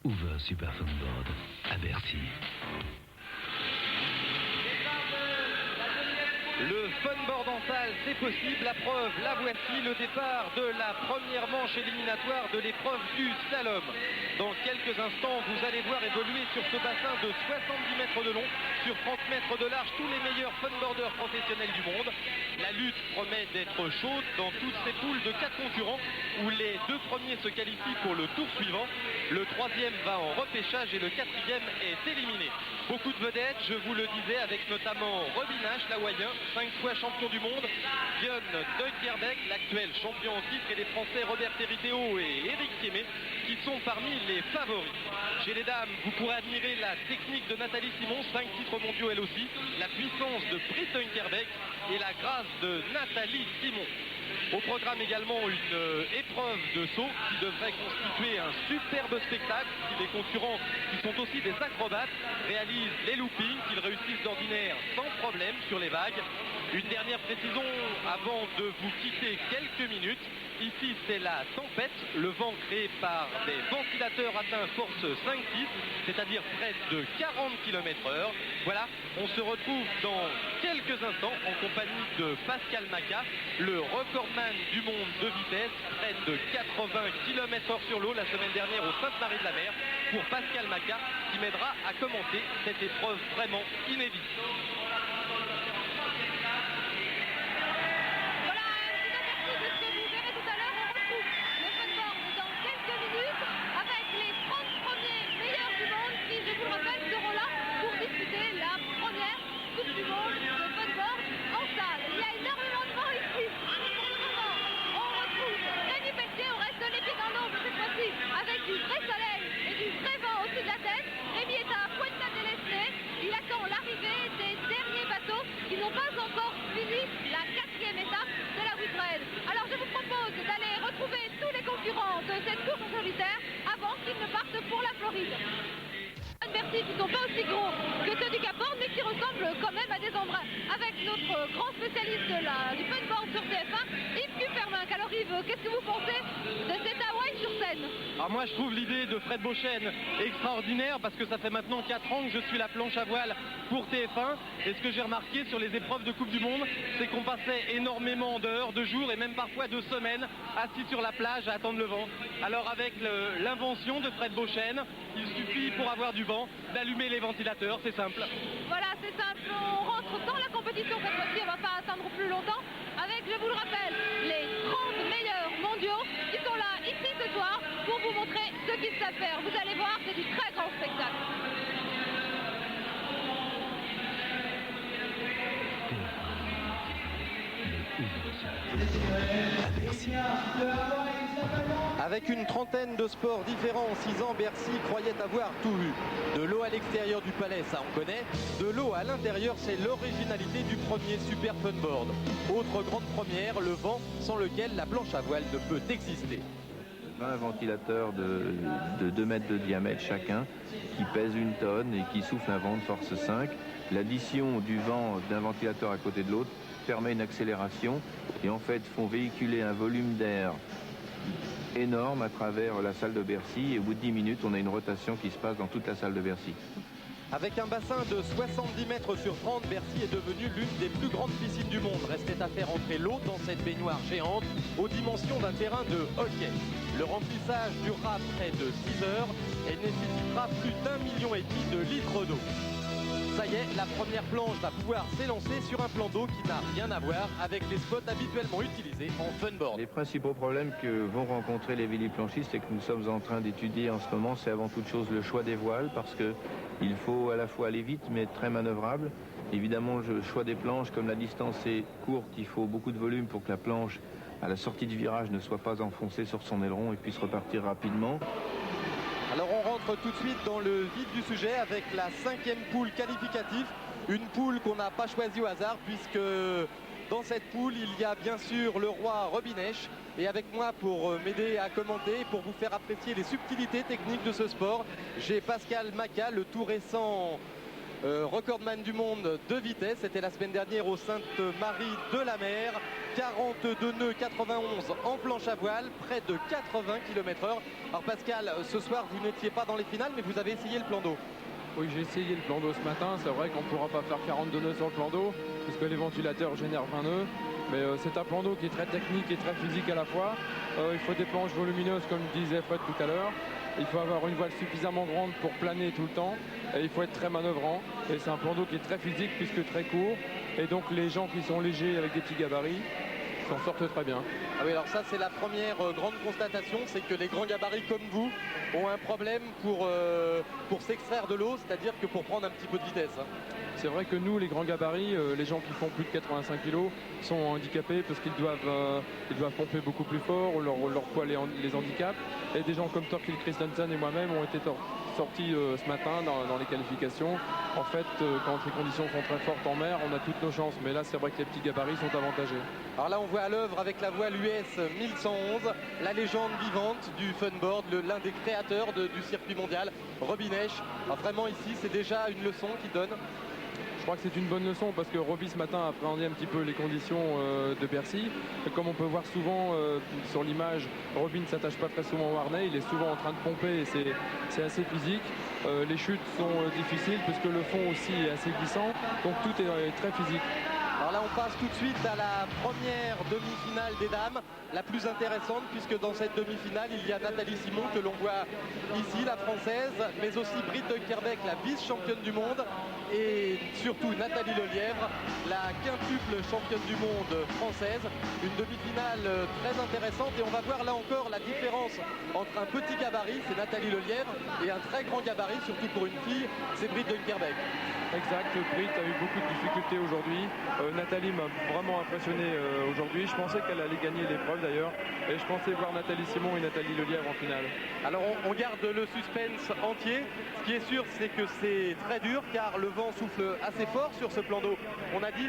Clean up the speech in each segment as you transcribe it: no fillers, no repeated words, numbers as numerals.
Hoover Super Funboard à Bercy. Le funboard en salle, c'est possible, la preuve, la voici, le départ de la première manche éliminatoire de l'épreuve du slalom. Dans quelques instants, vous allez voir évoluer sur ce bassin de 70 mètres de long, sur 30 mètres de large, tous les meilleurs funboarders professionnels du monde. La lutte promet d'être chaude dans toutes ces poules de 4 concurrents, où les 2 premiers se qualifient pour le tour suivant. Le 3e va en repêchage et le 4e est éliminé. Beaucoup de vedettes, je vous le disais, avec notamment Robin Nash, l'Hawaïen, 5 fois champion du monde, Björn Deutgerbeck, l'actuel champion en titre, et les Français Robert Territeo et Éric Thiémet, qui sont parmi les favoris. Chez les dames, vous pourrez admirer la technique de Nathalie Simon, 5 titres mondiaux elle aussi, la puissance de Britt Deutgerbeck et la grâce de Nathalie Simon. Au programme également une épreuve de saut qui devrait constituer un superbe spectacle si les concurrents, qui sont aussi des acrobates, réalisent les loopings qu'ils réussissent d'ordinaire sans problème sur les vagues. Une dernière précision avant de vous quitter quelques minutes. Ici, c'est la tempête, le vent créé par des ventilateurs atteint force 5-6, c'est-à-dire près de 40 km/h. Voilà, on se retrouve dans quelques instants en compagnie de Pascal Maca, le recordman du monde de vitesse, près de 80 km/h sur l'eau la semaine dernière au Sainte-Marie-de-la-Mer, pour Pascal Maca, qui m'aidera à commenter cette épreuve vraiment inédite. Avec du vrai soleil et du vrai vent au-dessus de la tête, Rémi est à Puerta del Este. Il attend l'arrivée des derniers bateaux qui n'ont pas encore fini la 4e étape de la Whitbread. Alors je vous propose d'aller retrouver tous les concurrents de cette course en solitaire avant qu'ils ne partent pour la Floride. Bercy qui ne sont pas aussi gros que ceux du Cap Horn mais qui ressemblent quand même à des embruns. Avec notre grand spécialiste du funboard sur TF1, Yves Kuperminck. Alors Yves, qu'est-ce que vous pensez de cet Hawaï sur scène? Alors moi je trouve l'idée de Fred Beauchesne extraordinaire parce que ça fait maintenant 4 ans que je suis la planche à voile pour TF1 et ce que j'ai remarqué sur les épreuves de Coupe du Monde, c'est qu'on passait énormément d'heures, de jours et même parfois de semaines assis sur la plage à attendre le vent. Alors avec l'invention de Fred Beauchesne, il suffit pour avoir du vent d'allumer les ventilateurs, c'est simple. Voilà, c'est simple, on rentre dans la compétition cette fois-ci, on ne va pas attendre plus longtemps avec, je vous le rappelle, les 30 meilleurs mondiaux qui sont là ici ce soir pour vous montrer ce qu'ils savent faire. Vous allez voir, c'est du très grand spectacle. Avec une trentaine de sports différents en 6 ans, Bercy croyait avoir tout vu. De l'eau à l'extérieur du palais, ça on connaît. De l'eau à l'intérieur, c'est l'originalité du premier Super Funboard. Autre grande première, le vent sans lequel la planche à voile ne peut exister. 20 ventilateurs de 2 mètres de diamètre chacun, qui pèsent 1 tonne et qui soufflent un vent de force 5. L'addition du vent d'un ventilateur à côté de l'autre permet une accélération et en fait font véhiculer un volume d'air énorme à travers la salle de Bercy et au bout de 10 minutes on a une rotation qui se passe dans toute la salle de Bercy. Avec un bassin de 70 mètres sur 30, Bercy est devenue l'une des plus grandes piscines du monde. Restait à faire entrer l'eau dans cette baignoire géante aux dimensions d'un terrain de hockey. Le remplissage durera près de 6 heures et nécessitera plus d'1,5 million de litres d'eau. Ça y est, la première planche va pouvoir s'élancer sur un plan d'eau qui n'a rien à voir avec les spots habituellement utilisés en funboard. Les principaux problèmes que vont rencontrer les véliplanchistes et que nous sommes en train d'étudier en ce moment, c'est avant toute chose le choix des voiles parce qu'il faut à la fois aller vite mais être très manœuvrable. Évidemment, le choix des planches, comme la distance est courte, il faut beaucoup de volume pour que la planche, à la sortie du virage, ne soit pas enfoncée sur son aileron et puisse repartir rapidement. Alors on rentre tout de suite dans le vif du sujet avec la 5e poule qualificative. Une poule qu'on n'a pas choisie au hasard puisque dans cette poule il y a bien sûr le roi Robin Nash. Et avec moi pour m'aider à commenter, pour vous faire apprécier les subtilités techniques de ce sport, j'ai Pascal Maca, le tout récent recordman du monde de vitesse. C'était la semaine dernière au Sainte-Marie de la Mer. 42 nœuds 91 en planche à voile, près de 80 km/h. Alors Pascal, ce soir vous n'étiez pas dans les finales, mais vous avez essayé le plan d'eau. Oui, j'ai essayé le plan d'eau ce matin. C'est vrai qu'on ne pourra pas faire 42 nœuds sur le plan d'eau, puisque les ventilateurs génèrent 20 nœuds. Mais c'est un plan d'eau qui est très technique et très physique à la fois. Il faut des planches volumineuses, comme disait Fred tout à l'heure. Il faut avoir une voile suffisamment grande pour planer tout le temps. Et il faut être très manœuvrant. Et c'est un plan d'eau qui est très physique, puisque très court. Et donc les gens qui sont légers avec des petits gabarits s'en sortent très bien. Ah oui, alors ça c'est la première grande constatation, c'est que les grands gabarits comme vous ont un problème pour s'extraire de l'eau, c'est-à-dire que pour prendre un petit peu de vitesse. C'est vrai que nous, les grands gabarits, les gens qui font plus de 85 kg sont handicapés parce qu'ils doivent pomper beaucoup plus fort, leur poids les handicape. Et des gens comme Thorkild Christensen et moi-même ont été sortis ce matin dans les qualifications. En fait, quand les conditions sont très fortes en mer, on a toutes nos chances. Mais là, c'est vrai que les petits gabarits sont avantagés. Alors là, on voit à l'œuvre avec la voile US 1111, la légende vivante du funboard, l'un des créateurs du circuit mondial, Robin Esch. Alors vraiment ici, c'est déjà une leçon qu'il donne. Je crois que c'est une bonne leçon parce que Robbie ce matin a appréhendé un petit peu les conditions de Bercy. Et comme on peut voir souvent sur l'image, Robin ne s'attache pas très souvent au harnais, il est souvent en train de pomper et c'est assez physique. Les chutes sont difficiles puisque le fond aussi est assez glissant, donc tout est très physique. Alors là, on passe tout de suite à la première demi-finale des dames, la plus intéressante, puisque dans cette demi-finale, il y a Nathalie Simon, que l'on voit ici, la française, mais aussi Britt Kerbeck, la vice-championne du monde, et surtout Nathalie Lelièvre, la quintuple championne du monde française. Une demi-finale très intéressante, et on va voir là encore la différence entre un petit gabarit, c'est Nathalie Lelièvre, et un très grand gabarit, surtout pour une fille, c'est Britt Kerbeck. Exact, Britt a eu beaucoup de difficultés aujourd'hui. Nathalie m'a vraiment impressionné aujourd'hui. Je pensais qu'elle allait gagner l'épreuve d'ailleurs. Et je pensais voir Nathalie Simon et Nathalie Lelièvre en finale. Alors on garde le suspense entier. Ce qui est sûr, c'est que c'est très dur car le vent souffle assez fort sur ce plan d'eau. On a dit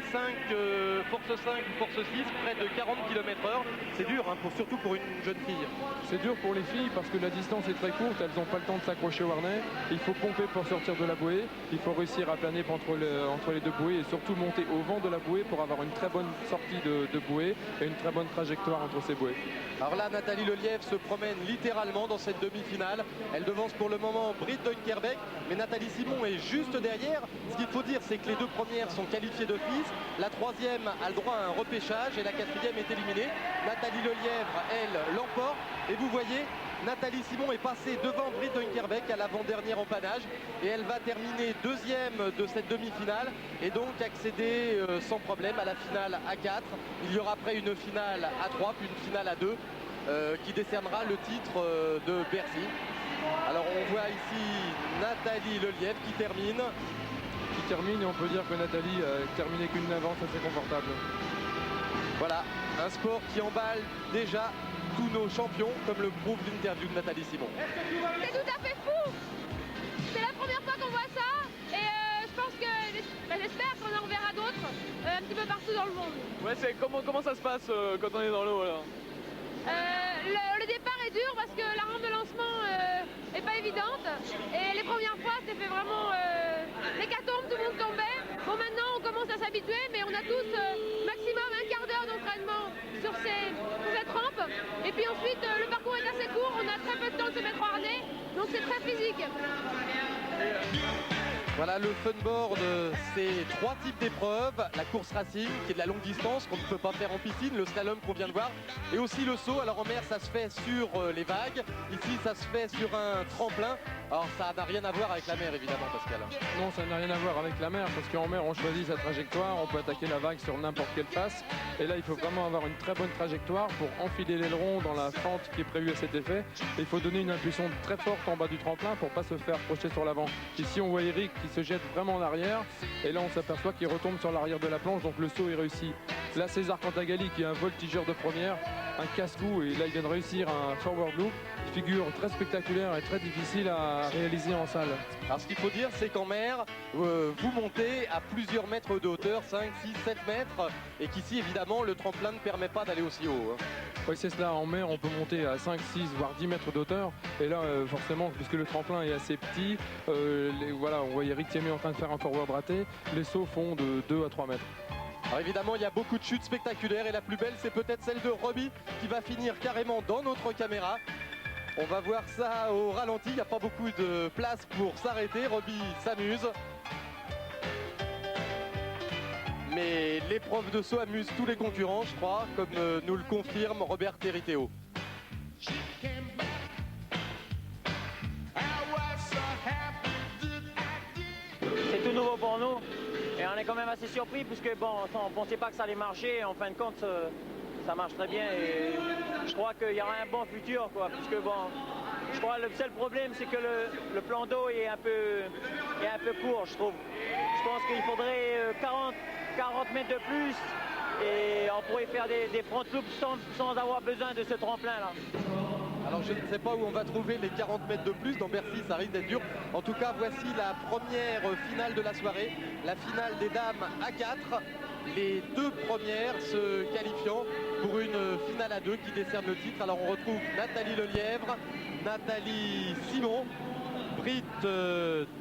force 5 ou force 6, près de 40 km/h. C'est dur, hein, surtout pour une jeune fille. C'est dur pour les filles parce que la distance est très courte. Elles n'ont pas le temps de s'accrocher au harnais. Il faut pomper pour sortir de la bouée. Il faut réussir à planer entre les deux bouées et surtout monter au vent de la bouée pour avoir une très bonne sortie de bouée et une très bonne trajectoire entre ces bouées. Alors là, Nathalie Lelièvre se promène littéralement dans cette demi-finale. Elle devance pour le moment Britt Kerbeck, mais Nathalie Simon est juste derrière. Ce qu'il faut dire, c'est que les deux premières sont qualifiées d'office. La troisième a le droit à un repêchage et la quatrième est éliminée. Nathalie Lelièvre, elle, l'emporte. Et vous voyez, Nathalie Simon est passée devant Britt Kerbeck à l'avant-dernier empannage et elle va terminer deuxième de cette demi-finale et donc accéder sans problème à la finale à 4. Il y aura après une finale à 3 puis une finale à 2 qui décernera le titre de Bercy. Alors on voit ici Nathalie Lelièvre qui termine. Et on peut dire que Nathalie a terminé qu'une avance assez confortable. Voilà, un sport qui emballe déjà tous nos champions, comme le prouve l'interview de Nathalie Simon. C'est tout à fait fou. C'est la première fois qu'on voit ça et je pense que j'espère qu'on en reverra d'autres un petit peu partout dans le monde. Ouais, comment ça se passe quand on est dans l'eau là? Le départ est dur parce que la rampe de lancement est pas évidente et les premières fois c'était vraiment l'hécatombe, tout le monde tombait. Bon, maintenant on commence à s'habituer, mais on a tous maximum un quart d'heure d'entraînement sur cette rampe. Et puis ensuite le parcours est assez court, on a très peu de temps de se mettre au harnais, donc c'est très physique. Voilà, le funboard, c'est 3 types d'épreuves. La course racing, qui est de la longue distance, qu'on ne peut pas faire en piscine, le slalom qu'on vient de voir, et aussi le saut. Alors en mer, ça se fait sur les vagues. Ici, ça se fait sur un tremplin. Alors ça n'a rien à voir avec la mer, évidemment, Pascal. Non, ça n'a rien à voir avec la mer, parce qu'en mer, on choisit sa trajectoire. On peut attaquer la vague sur n'importe quelle face. Et là, il faut vraiment avoir une très bonne trajectoire pour enfiler l'aileron dans la fente qui est prévue à cet effet. Et il faut donner une impulsion très forte en bas du tremplin pour ne pas se faire projeter sur l'avant. Ici, on voit Eric qui se jette vraiment en arrière et là on s'aperçoit qu'il retombe sur l'arrière de la planche, donc le saut est réussi. Là César Cantagalli qui est un voltigeur de première, un casse-cou, et là il vient de réussir un forward loop, figure très spectaculaire et très difficile à réaliser en salle. Alors ce qu'il faut dire, c'est qu'en mer, vous montez à plusieurs mètres de hauteur, 5, 6, 7 mètres, et qu'ici évidemment le tremplin ne permet pas d'aller aussi haut. Hein. Oui, c'est cela, en mer on peut monter à 5, 6 voire 10 mètres d'auteur, et là forcément puisque le tremplin est assez petit, voilà, on voit Eric Eric Thiémé est en train de faire un forward raté. Les sauts font de 2 à 3 mètres. Alors évidemment, il y a beaucoup de chutes spectaculaires et la plus belle, c'est peut-être celle de Robbie qui va finir carrément dans notre caméra. On va voir ça au ralenti, il n'y a pas beaucoup de place pour s'arrêter. Robbie s'amuse. Mais l'épreuve de saut amuse tous les concurrents, je crois, comme nous le confirme Robert Teriteo. C'est tout nouveau pour nous et on est quand même assez surpris puisque bon, on ne pensait pas que ça allait marcher. En fin de compte, ça marche très bien et je crois qu'il y aura un bon futur, quoi, puisque bon, je crois que le seul problème c'est que le plan d'eau est un peu court, je trouve. Je pense qu'il faudrait 40 mètres de plus et on pourrait faire des front loops sans avoir besoin de ce tremplin là. Alors je ne sais pas où on va trouver les 40 mètres de plus, dans Bercy ça risque d'être dur. En tout cas, voici la première finale de la soirée, la finale des dames à 4. Les deux premières se qualifiant pour une finale à 2 qui décerne le titre. Alors on retrouve Nathalie Lelièvre, Nathalie Simon, Britt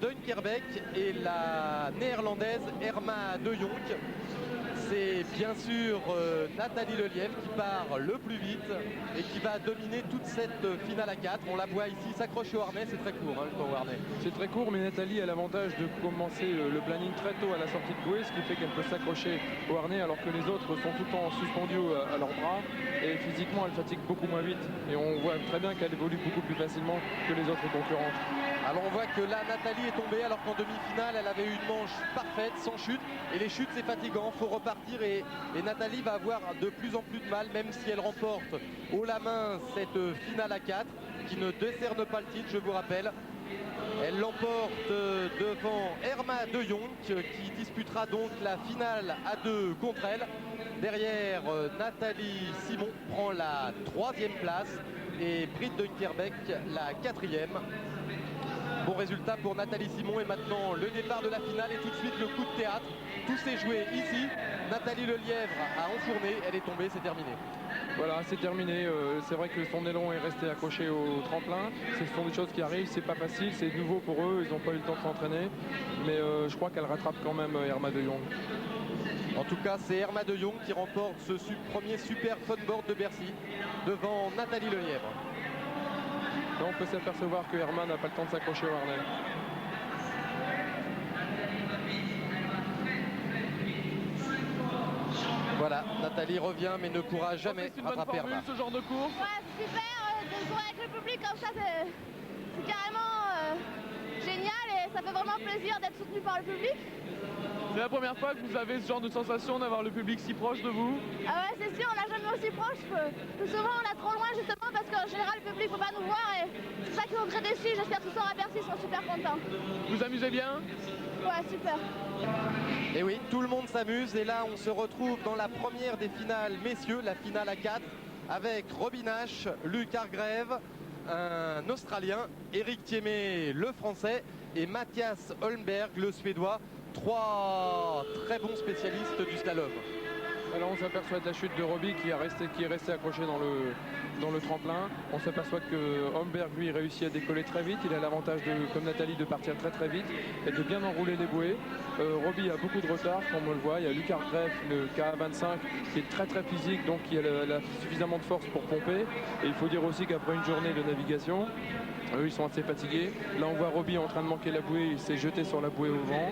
Dunkerbeek et la néerlandaise Irma de Jonk. C'est bien sûr Nathalie Lelièvre qui part le plus vite et qui va dominer toute cette finale à 4. On la voit ici s'accrocher au harnais, c'est très court le temps au harnais. C'est très court, mais Nathalie a l'avantage de commencer le planning très tôt à la sortie de bouée, ce qui fait qu'elle peut s'accrocher au harnais alors que les autres sont tout le temps suspendus à leurs bras et physiquement elle fatigue beaucoup moins vite et on voit très bien qu'elle évolue beaucoup plus facilement que les autres concurrentes. Alors on voit que là Nathalie est tombée alors qu'en demi-finale elle avait une manche parfaite sans chute et les chutes c'est fatigant, faut repartir et Nathalie va avoir de plus en plus de mal même si elle remporte haut la main cette finale à 4 qui ne décerne pas le titre, je vous rappelle. Elle l'emporte devant Irma de Jonk qui disputera donc la finale à 2 contre elle. Derrière, Nathalie Simon prend la 3e place et Britt Dunkerbeek la 4e. Bon résultat pour Nathalie Simon et maintenant le départ de la finale et tout de suite le coup de théâtre. Tout s'est joué ici. Nathalie Lelièvre a enfourné, elle est tombée, c'est terminé. Voilà, c'est terminé. C'est vrai que son élan est resté accroché au tremplin. Ce sont des choses qui arrivent, c'est pas facile, c'est nouveau pour eux, ils n'ont pas eu le temps de s'entraîner. Mais je crois qu'elle rattrape quand même Irma de Jonk. En tout cas, c'est Irma de Jonk qui remporte ce premier super funboard de Bercy devant Nathalie Lelièvre. Là, on peut s'apercevoir que Irma n'a pas le temps de s'accrocher au harnais. Voilà, Nathalie revient mais ne pourra jamais rattraper Irma. Ce genre de course. Ouais, c'est super de courir avec le public comme ça, c'est carrément génial et ça fait vraiment plaisir d'être soutenu par le public. C'est la première fois que vous avez ce genre de sensation d'avoir le public si proche de vous? Ah ouais, c'est sûr, on n'a jamais aussi proche. Tout souvent, on est trop loin justement parce qu'en général, le public ne peut pas nous voir et c'est ça qui nous crée déçus. J'espère que ce soir à Bercy, ils sont super contents. Vous amusez bien? Ouais, super. Et oui, tout le monde s'amuse et là, on se retrouve dans la première des finales messieurs, la finale à 4 avec Robin Nash, Luc Hargrave, un Australien, Eric Thiémé, le Français et Mathias Holmberg, le Suédois. 3 très bons spécialistes du slalom. Alors on s'aperçoit de la chute de Robbie qui est resté accroché dans le tremplin. On s'aperçoit que Holmberg lui réussit à décoller très vite. Il a l'avantage comme Nathalie de partir très très vite et de bien enrouler les bouées. Robbie a beaucoup de retard comme on le voit. Il y a Luc Hargrave, le KA25 qui est très très physique, donc qui a suffisamment de force pour pomper. Et il faut dire aussi qu'après une journée de navigation, eux ils sont assez fatigués. Là on voit Robbie en train de manquer la bouée, il s'est jeté sur la bouée au vent.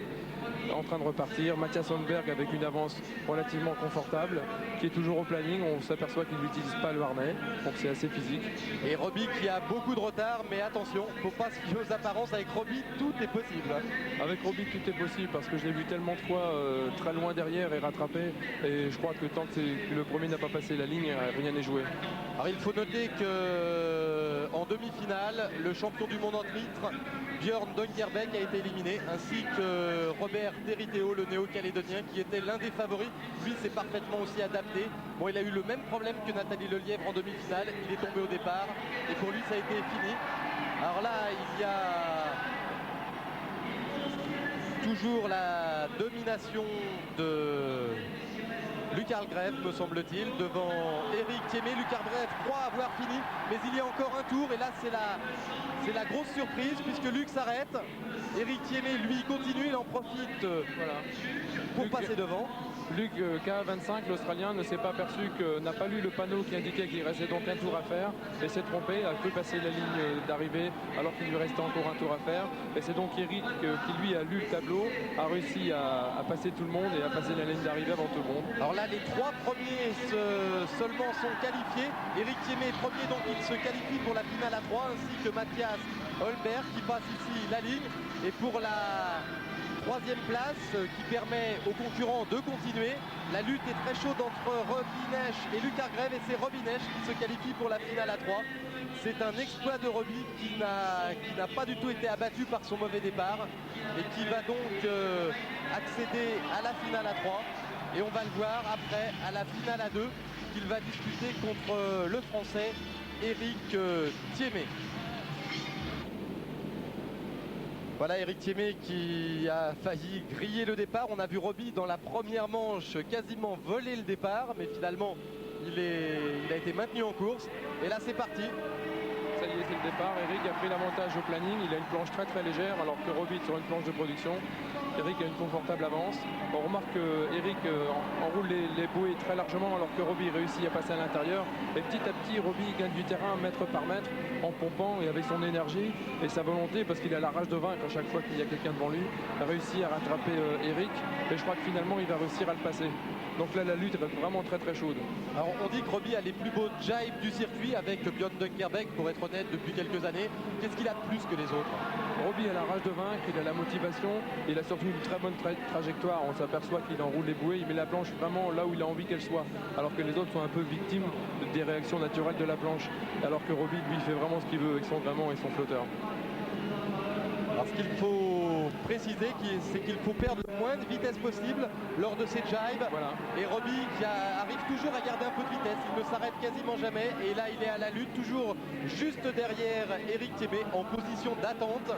En train de repartir, Mathias Holmberg avec une avance relativement confortable qui est toujours au planning, on s'aperçoit qu'il n'utilise pas le harnais, donc c'est assez physique. Et Robbie qui a beaucoup de retard, mais attention, il ne faut pas se fier aux apparences, avec Robbie tout est possible. Avec Robbie tout est possible parce que je l'ai vu tellement de fois très loin derrière et rattrapé, et je crois que tant que le premier n'a pas passé la ligne, rien n'est joué. Alors il faut noter que en demi-finale, le champion du monde en titre, Björn Dunkerbeek, a été éliminé, ainsi que Robert Teriteo, le néo-calédonien, qui était l'un des favoris. Lui s'est parfaitement aussi adapté. Bon, il a eu le même problème que Nathalie Lelièvre en demi-finale. Il est tombé au départ et pour lui ça a été fini. Alors là, il y a toujours la domination de Luc Hargrève, me semble-t-il, devant Éric Thiémé. Luc Hargrève croit avoir fini, mais il y a encore un tour. Et là, c'est la grosse surprise, puisque Luc s'arrête. Éric Thiémé, lui, continue. Il en profite pour passer devant. Luc K25, l'Australien, ne s'est pas aperçu n'a pas lu le panneau qui indiquait qu'il restait donc un tour à faire et s'est trompé, a cru passer la ligne d'arrivée alors qu'il lui restait encore un tour à faire. Et c'est donc Éric qui lui a lu le tableau, a réussi à passer tout le monde et à passer la ligne d'arrivée avant tout le monde. Alors là, les 3 premiers seulement sont qualifiés. Éric Thiémé est premier, donc il se qualifie pour la finale à 3, ainsi que Mathias Holberg qui passe ici la ligne. Et pour la 3e place qui permet aux concurrents de continuer. La lutte est très chaude entre Roby Nesch et Luc Hargrève, et c'est Roby Nesch qui se qualifie pour la finale à 3. C'est un exploit de Roby qui n'a pas du tout été abattu par son mauvais départ et qui va donc accéder à la finale à 3. Et on va le voir après à la finale à 2 qu'il va disputer contre le Français Éric Thiémé. Voilà Éric Thiémé qui a failli griller le départ. On a vu Roby dans la première manche quasiment voler le départ, mais finalement il a été maintenu en course. Et là c'est parti. Ça y est, c'est le départ. Éric a pris l'avantage au planning. Il a une planche très très légère alors que Roby est sur une planche de production. Éric a une confortable avance. On remarque que Éric enroule les bouées très largement alors que Roby réussit à passer à l'intérieur. Et petit à petit, Roby gagne du terrain mètre par mètre en pompant et avec son énergie et sa volonté, parce qu'il a la rage de vaincre à chaque fois qu'il y a quelqu'un devant lui, a réussi à rattraper Éric. Et je crois que finalement, il va réussir à le passer. Donc là, la lutte est vraiment très très chaude. Alors on dit que Roby a les plus beaux jibes du circuit avec Björn Dunkerbeck, pour être honnête, depuis quelques années. Qu'est-ce qu'il a de plus que les autres? Roby a la rage de vaincre, il a la motivation, il a surtout une très bonne trajectoire. On s'aperçoit qu'il enroule les bouées, il met la planche vraiment là où il a envie qu'elle soit, alors que les autres sont un peu victimes des réactions naturelles de la planche, alors que Roby lui fait vraiment ce qu'il veut avec son gréement et son flotteur. Alors ce qu'il faut préciser, c'est qu'il faut perdre le moins de vitesse possible lors de ces jibes. Voilà. Et Roby qui arrive toujours à garder un peu de vitesse, il ne s'arrête quasiment jamais. Et là il est à la lutte, toujours juste derrière Éric Thiémé en position d'attente.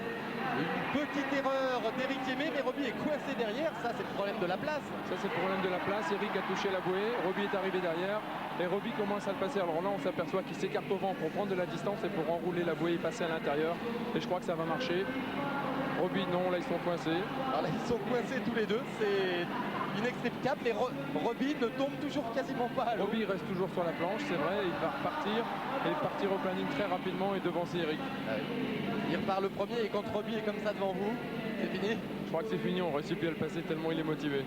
Une petite erreur d'Éric Thiémé, mais Roby est coincé derrière. Ça c'est le problème de la place. Ça c'est le problème de la place. Éric a touché la bouée, Roby est arrivé derrière et Roby commence à le passer. Alors là on s'aperçoit qu'il s'écarte au vent pour prendre de la distance et pour enrouler la bouée et passer à l'intérieur. Et je crois que ça va marcher. Roby non, là ils sont coincés. Alors là ils sont coincés tous les deux, c'est inextricable. Et Roby ne tombe toujours quasiment pas à l'eau. Roby reste toujours sur la planche, c'est vrai, il va repartir et partir au planning très rapidement et devancer Éric. Il repart le premier et quand Roby est comme ça devant vous, c'est fini. Je crois que c'est fini, on ne réussit plus à le passer tellement il est motivé.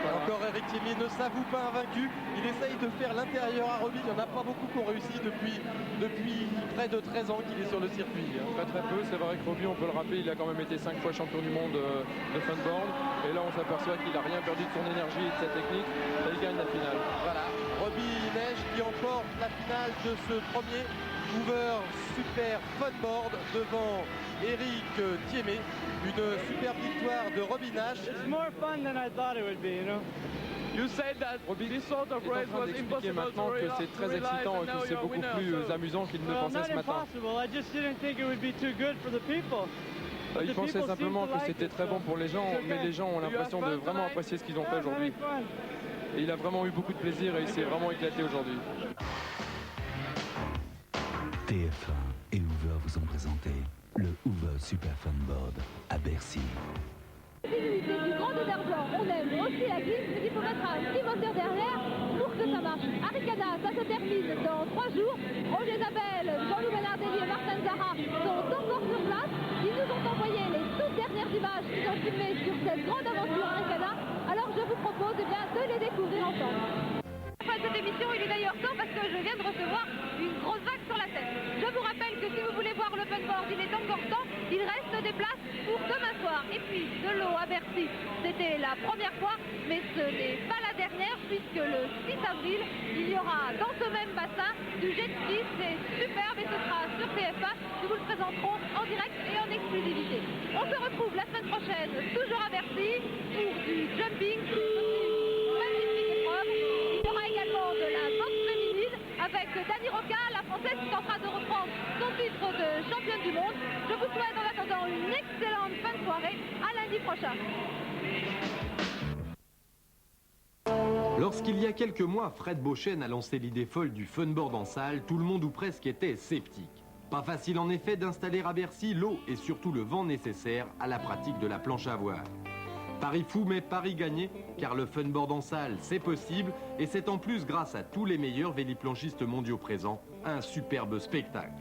Voilà. Encore Éric Thiémé ne s'avoue pas invaincu. Il essaye de faire l'intérieur à Roby. Il n'y en a pas beaucoup qui ont réussi depuis près de 13 ans qu'il est sur le circuit. Très très peu, c'est vrai que Roby, on peut le rappeler, il a quand même été 5 fois champion du monde de funboard. Et là on s'aperçoit qu'il n'a rien perdu de son énergie et de sa technique. Et il gagne la finale. Voilà, Roby Nesch qui emporte la finale de ce premier Hoover Super Funboard devant Éric Thiémé. Une superbe victoire de Roby Nesch. It's more fun than I thought it would be, you know. You said that this sort of Il est race en train was d'expliquer impossible maintenant to que c'est très realize, excitant and et now que c'est you're a beaucoup winner, plus so- amusant qu'il ne le Well, pensait not ce matin. impossible. I just didn't think it would be too good for the people. Il pensait simplement que c'était très bon pour les gens, mais les gens ont l'impression de vraiment apprécier ce qu'ils ont fait aujourd'hui. Et il a vraiment eu beaucoup de plaisir et il s'est vraiment éclaté aujourd'hui. TF1 et Hoover vous ont présenté le Hoover Super Funboard à Bercy. Continuité du grand désert blanc, on aime aussi la glisse, mais il faut mettre un petit moteur derrière pour que ça marche. Arikana, ça se termine dans 3 jours. Roger Zabel, Jean-Loup Bernardelli et Martin Zara sont encore sur place. Ils nous ont envoyé les toutes dernières images qu'ils ont filmées sur cette grande aventure Arikana. Alors je vous propose de les découvrir ensemble. Après cette émission, il est d'ailleurs temps parce que je viens de recevoir une grosse vague sur la tête. Je vous rappelle que si vous voulez voir le funboard, il est encore temps. Il reste des places pour demain soir. Et puis, de l'eau à Bercy, c'était la première fois, mais ce n'est pas la dernière puisque le 6 avril, il y aura dans ce même bassin du jet ski. C'est superbe et ce sera sur TF1. Nous vous le présenterons en direct et en exclusivité. On se retrouve la semaine prochaine, toujours à Bercy, pour du jumping. Magnifique épreuve. Il y aura également de la boxe féminine avec Dani Roca, la Française qui est en train de reprendre son titre de championne du monde. Je vous souhaite en attendant une excellente fin de soirée. À lundi prochain. Lorsqu'il y a quelques mois, Fred Beauchesne a lancé l'idée folle du funboard en salle, tout le monde ou presque était sceptique. Pas facile en effet d'installer à Bercy l'eau et surtout le vent nécessaire à la pratique de la planche à voile. Pari fou mais pari gagné, car le funboard en salle c'est possible et c'est en plus grâce à tous les meilleurs véliplanchistes mondiaux présents, un superbe spectacle.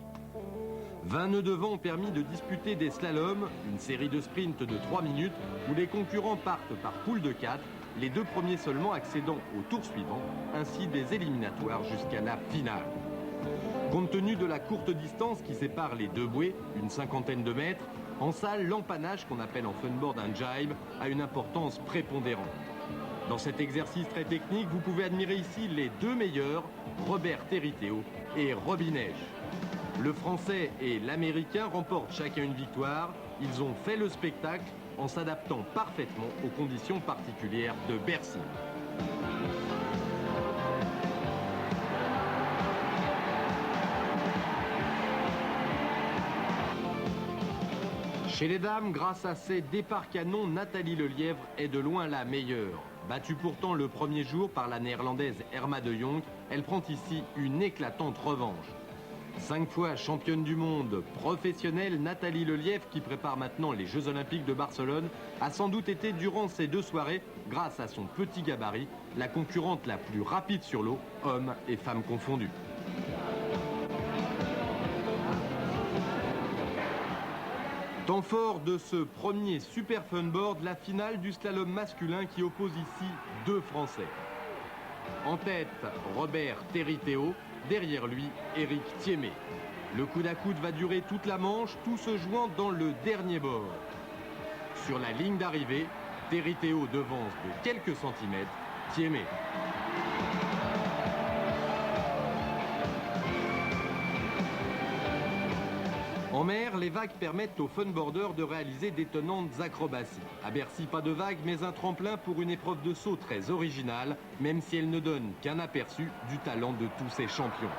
20 nœuds de vent ont permis de disputer des slaloms, une série de sprints de 3 minutes où les concurrents partent par poule de 4, les 2 premiers seulement accédant au tour suivant, ainsi des éliminatoires jusqu'à la finale. Compte tenu de la courte distance qui sépare les 2 bouées, une cinquantaine de mètres, en salle, l'empannage qu'on appelle en funboard un jibe a une importance prépondérante. Dans cet exercice très technique, vous pouvez admirer ici les 2 meilleurs, Robert Territeo et Robin Esch. Le Français et l'Américain remportent chacun une victoire. Ils ont fait le spectacle en s'adaptant parfaitement aux conditions particulières de Bercy. Chez les dames, grâce à ses départs canons, Nathalie Lelièvre est de loin la meilleure. Battue pourtant le premier jour par la néerlandaise Erma de Jong, elle prend ici une éclatante revanche. 5 fois championne du monde professionnelle, Nathalie Lelièvre, qui prépare maintenant les Jeux Olympiques de Barcelone, a sans doute été durant ces 2 soirées, grâce à son petit gabarit, la concurrente la plus rapide sur l'eau, hommes et femmes confondus. Temps fort de ce premier Super Funboard, la finale du slalom masculin qui oppose ici 2 Français. En tête, Robert Territeo, derrière lui, Éric Thiémet. Le coude à coude va durer toute la manche, tout se jouant dans le dernier bord. Sur la ligne d'arrivée, Territeo devance de quelques centimètres Thiémet. En mer, les vagues permettent aux funboarders de réaliser d'étonnantes acrobaties. À Bercy, pas de vagues, mais un tremplin pour une épreuve de saut très originale, même si elle ne donne qu'un aperçu du talent de tous ces champions.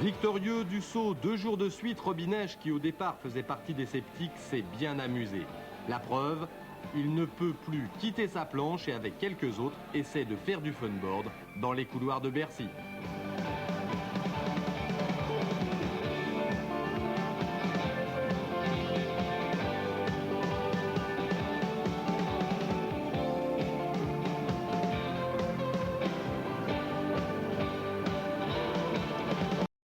Victorieux du saut 2 jours de suite, Robin Esch, qui au départ faisait partie des sceptiques, s'est bien amusé. La preuve, il ne peut plus quitter sa planche et avec quelques autres essaie de faire du funboard dans les couloirs de Bercy.